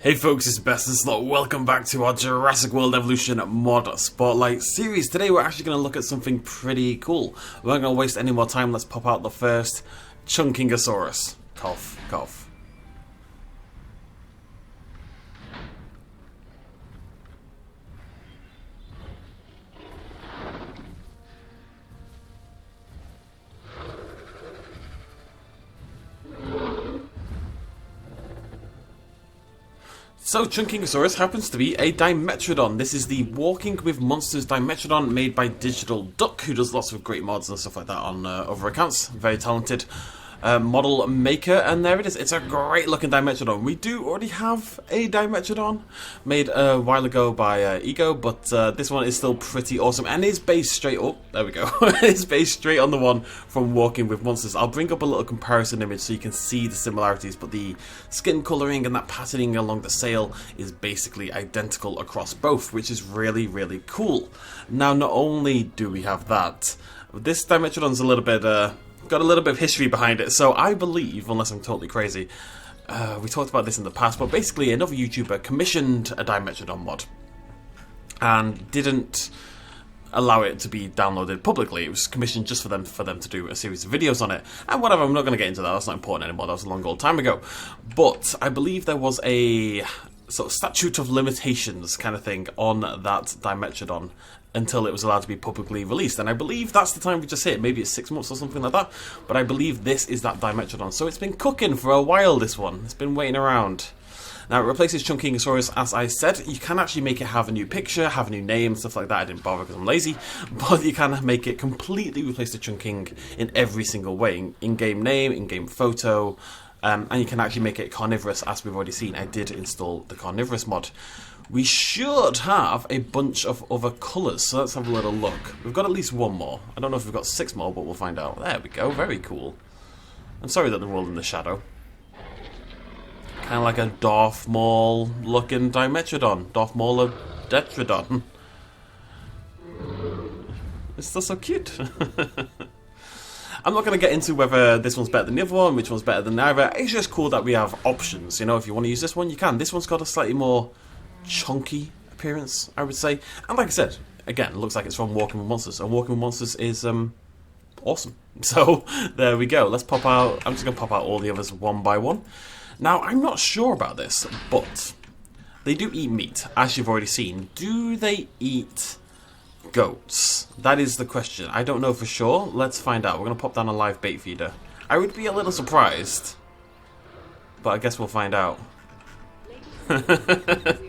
Hey folks, it's BestInSlot. Welcome back to our Jurassic World Evolution Mod Spotlight series. Today we're actually going to look at something pretty cool. We aren't going to waste any more time. Let's pop out the first Chunkingosaurus. Cough, cough. So, Chunkingosaurus happens to be a Dimetrodon. This is the Walking with Monsters Dimetrodon made by Digital Duck, who does lots of great mods and stuff like that on other accounts. Very talented model maker, and there it is. It's a great looking Dimetrodon. We do already have a Dimetrodon made a while ago by Ego, but this one is still pretty awesome and is based straight up. There we go. It's based straight on the one from Walking with Monsters. I'll bring up a little comparison image so you can see the similarities, but the skin colouring and that patterning along the sail is basically identical across both, which is really, really cool. Now, not only do we have that, this Dimetrodon's a little bit got a little bit of history behind it, so I believe, unless I'm totally crazy, we talked about this in the past, but basically another YouTuber commissioned a Dimetrodon mod and didn't allow it to be downloaded publicly. It was commissioned just for them to do a series of videos on it, and whatever, I'm not going to get into that, that's not important anymore, that was a long old time ago. But I believe there was a sort of statute of limitations kind of thing on that Dimetrodon until it was allowed to be publicly released, and I believe that's the time we just hit. Maybe it's 6 months or something like that, but I believe this is that Dimetrodon. So it's been cooking for a while, this one. It's been waiting around. Now, it replaces Chunkingosaurus, as I said. You can actually make it have a new picture, have a new name, stuff like that. I didn't bother because I'm lazy, but you can make it completely replace the Chunking in every single way. In-game name, in-game photo, and you can actually make it carnivorous, as we've already seen. I did install the carnivorous mod. We should have a bunch of other colours, so let's have a little look. We've got at least one more. I don't know if we've got 6 more, but we'll find out. There we go, very cool. I'm sorry that they're all in the shadow. Kind of like a Darth Maul looking Dimetrodon. Darth Maul of Detrodon. It's still so cute. I'm not going to get into whether this one's better than the other one, which one's better than the other. It's just cool that we have options. You know, if you want to use this one, you can. This one's got a slightly more chunky appearance, I would say. And like I said, again, it looks like it's from Walking with Monsters. And Walking with Monsters is awesome. So, there we go. Let's pop out. I'm just going to pop out all the others one by one. Now, I'm not sure about this, but they do eat meat, as you've already seen. Do they eat goats? That is the question. I don't know for sure. Let's find out. We're going to pop down a live bait feeder. I would be a little surprised, but I guess we'll find out.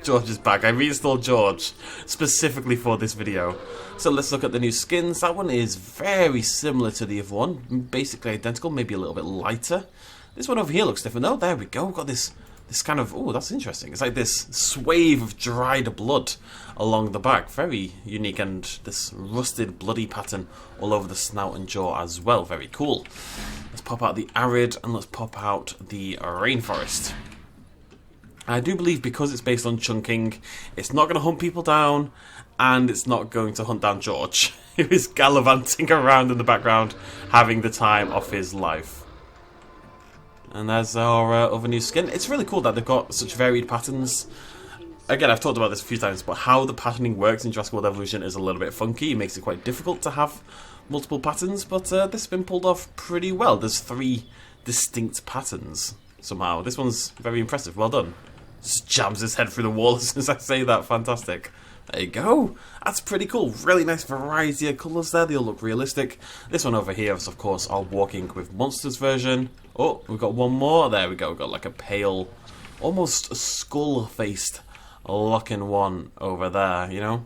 George is back. I reinstalled George specifically for this video. So let's look at the new skins. That one is very similar to the other one. Basically identical, maybe a little bit lighter. This one over here looks different. Oh, there we go. We've got this kind of... Oh, that's interesting. It's like this swathe of dried blood along the back. Very unique, and this rusted, bloody pattern all over the snout and jaw as well. Very cool. Let's pop out the arid, and let's pop out the rainforest. I do believe because it's based on chunking, it's not going to hunt people down, and it's not going to hunt down George, who is gallivanting around in the background, having the time of his life. And there's our other new skin. It's really cool that they've got such varied patterns. Again, I've talked about this a few times, but how the patterning works in Jurassic World Evolution is a little bit funky. It makes it quite difficult to have multiple patterns, but this has been pulled off pretty well. There's 3 distinct patterns somehow. This one's very impressive. Well done. Just jams his head through the wall as soon as I say that. Fantastic. There you go. That's pretty cool. Really nice variety of colours there. They all look realistic. This one over here is, of course, our Walking with Monsters version. Oh, we've got one more. There we go. We've got like a pale, almost skull-faced looking one over there, you know?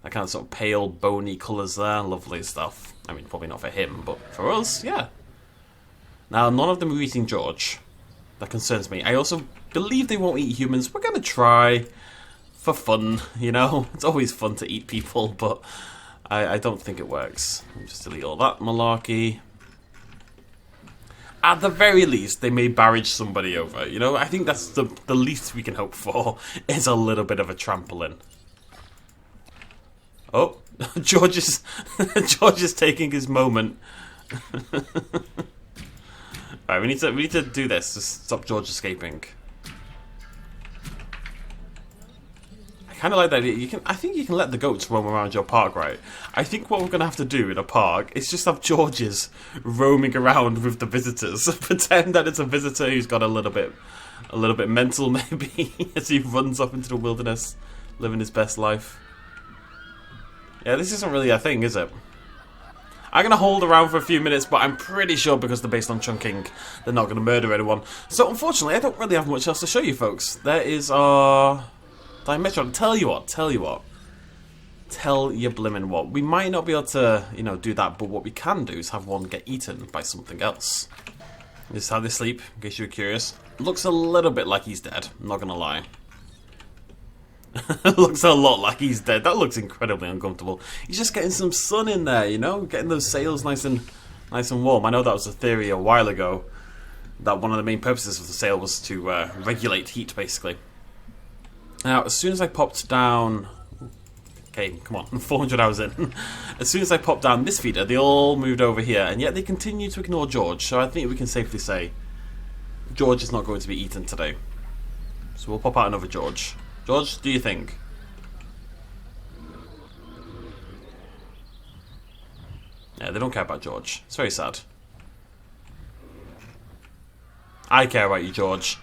That kind of sort of pale, bony colours there. Lovely stuff. I mean, probably not for him, but for us, yeah. Now, none of them are eating George. That concerns me. I also believe they won't eat humans. We're going to try for fun, you know? It's always fun to eat people, but I don't think it works. Let me just delete all that malarkey. At the very least, they may barrage somebody over, you know? I think that's the least we can hope for, is a little bit of a trampoline. Oh, George is taking his moment. Right, we need to do this to stop George escaping. kind of like that. I think you can let the goats roam around your park, right? I think what we're going to have to do in a park is just have Georges roaming around with the visitors. Pretend that it's a visitor who's got a little bit mental, maybe, as he runs off into the wilderness, living his best life. Yeah, this isn't really a thing, is it? I'm going to hold around for a few minutes, but I'm pretty sure because they're based on chunking, they're not going to murder anyone. So, unfortunately, I don't really have much else to show you, folks. There is our Dimetrodon. Tell you what. Tell you blimmin' what. We might not be able to, do that, but what we can do is have one get eaten by something else. This is how they sleep, in case you were curious. Looks a little bit like he's dead, I'm not going to lie. Looks a lot like he's dead. That looks incredibly uncomfortable. He's just getting some sun in there, getting those sails nice and warm. I know that was a theory a while ago, that one of the main purposes of the sail was to regulate heat, basically. Now, as soon as I popped down... Okay, come on, 400 hours in. As soon as I popped down this feeder, they all moved over here, and yet they continue to ignore George, so I think we can safely say George is not going to be eaten today. So we'll pop out another George. George, do you think? Yeah, they don't care about George. It's very sad. I care about you, George.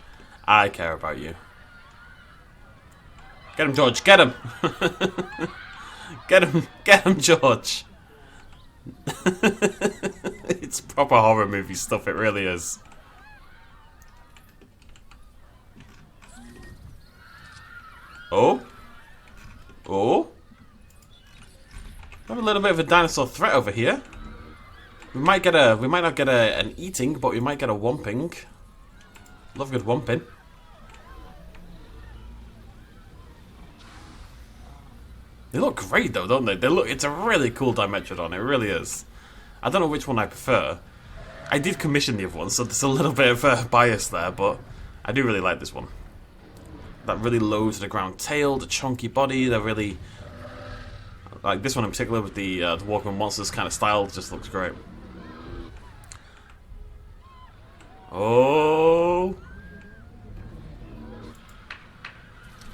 I care about you. Get him, George. Get him. Get him, George. It's proper horror movie stuff, it really is. Oh? Got a little bit of a dinosaur threat over here. We might not get an eating, but we might get a whomping. Love a good whomping. They look great though, don't they? It's a really cool Dimetrodon, it really is. I don't know which one I prefer. I did commission the other one, so there's a little bit of a bias there, but I do really like this one. That really low to the ground tail, the chunky body, they're really... Like this one in particular with the Walking with Monsters kind of style, just looks great. Oh!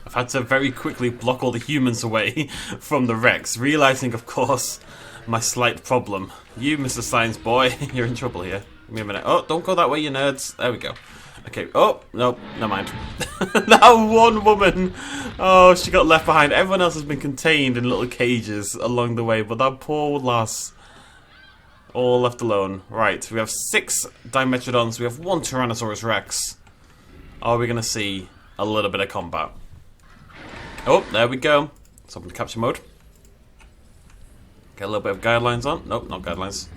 I've had to very quickly block all the humans away from the Rex, realizing, of course, my slight problem. You, Mr. Science Boy, you're in trouble here. Give me a minute. Oh, don't go that way, you nerds. There we go. Okay. Oh, no, never mind. That one woman. Oh, she got left behind. Everyone else has been contained in little cages along the way, but that poor lass, all left alone. Right, we have 6 Dimetrodons. We have 1 Tyrannosaurus Rex. Are we going to see a little bit of combat? Oh, there we go. Let's open the capture mode. Get a little bit of guidelines on. Nope, not guidelines.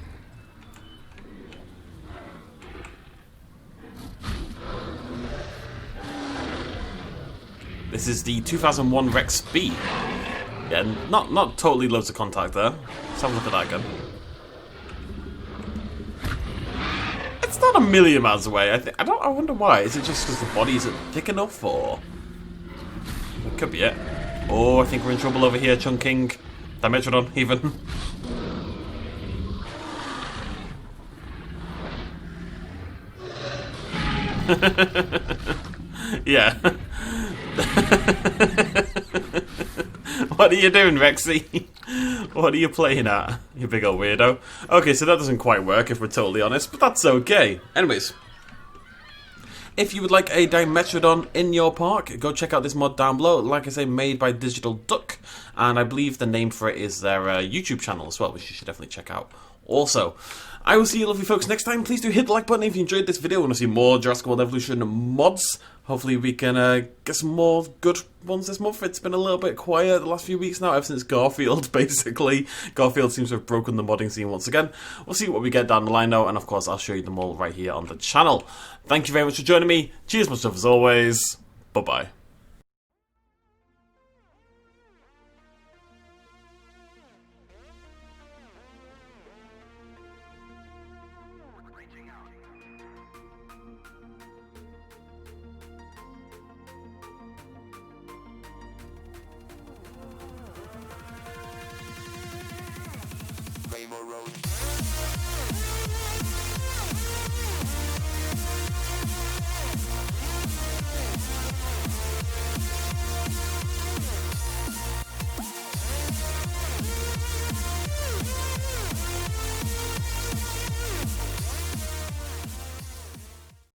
This is the 2001 Rex B. Yeah, not totally loads of contact there. Let's have a look at that again. It's not a million miles away. I wonder why. Is it just because the body isn't thick enough, or it could be it. Oh, I think we're in trouble over here, chunking. Dimetrodon, even. Yeah. What are you doing, Rexy? What are you playing at, you big old weirdo? Okay, so that doesn't quite work if we're totally honest, but that's okay. Anyways, if you would like a Dimetrodon in your park, go check out this mod down below. Like I say, made by Digital Duck, and I believe the name for it is their YouTube channel as well, which you should definitely check out. Also, I will see you lovely folks next time. Please do hit the like button if you enjoyed this video and want to see more Jurassic World Evolution mods. Hopefully we can get some more good ones this month. It's been a little bit quiet the last few weeks now, ever since Garfield, basically. Garfield seems to have broken the modding scene once again. We'll see what we get down the line though, and of course I'll show you them all right here on the channel. Thank you very much for joining me. Cheers, much love as always. Bye-bye.